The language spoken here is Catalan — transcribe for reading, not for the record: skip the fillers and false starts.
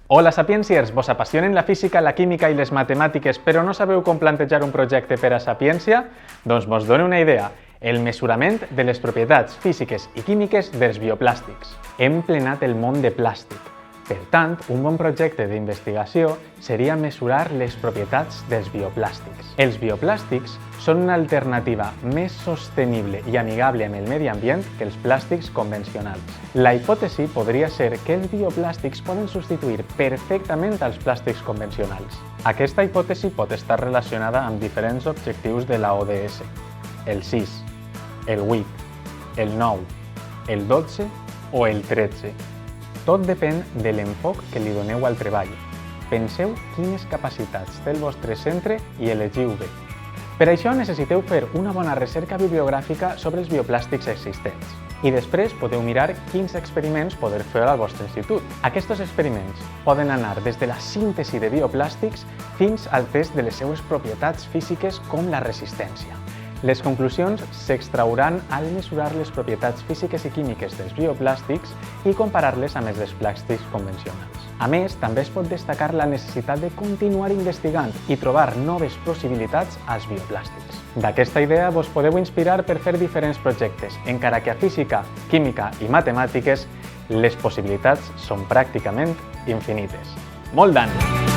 Hola Sapiensiers, vos apassionen la física, la química i les matemàtiques però no sabeu com plantejar un projecte per a Sapiència? Doncs vos dono una idea, el mesurament de les propietats físiques i químiques dels bioplàstics. Hem plenat el món de plàstic. Per tant, un bon projecte d'investigació seria mesurar les propietats dels bioplàstics. Els bioplàstics són una alternativa més sostenible i amigable amb el medi ambient que els plàstics convencionals. La hipòtesi podria ser que els bioplàstics poden substituir perfectament als plàstics convencionals. Aquesta hipòtesi pot estar relacionada amb diferents objectius de la ODS, el 6, el 8, el 9, el 12 o el 13. Tot depèn de l'enfoc que li doneu al treball. Penseu quines capacitats té el vostre centre i elegiu bé. Per això necessiteu fer una bona recerca bibliogràfica sobre els bioplàstics existents. I després podeu mirar quins experiments podeu fer al vostre institut. Aquests experiments poden anar des de la síntesi de bioplàstics fins al test de les seues propietats físiques com la resistència. Les conclusions s'extrauran al mesurar les propietats físiques i químiques dels bioplàstics i comparar-les amb els dels plàstics convencionals. A més, també es pot destacar la necessitat de continuar investigant i trobar noves possibilitats als bioplàstics. D'aquesta idea vos podeu inspirar per fer diferents projectes, encara que a física, química i matemàtiques les possibilitats són pràcticament infinites. Molt d'ànim!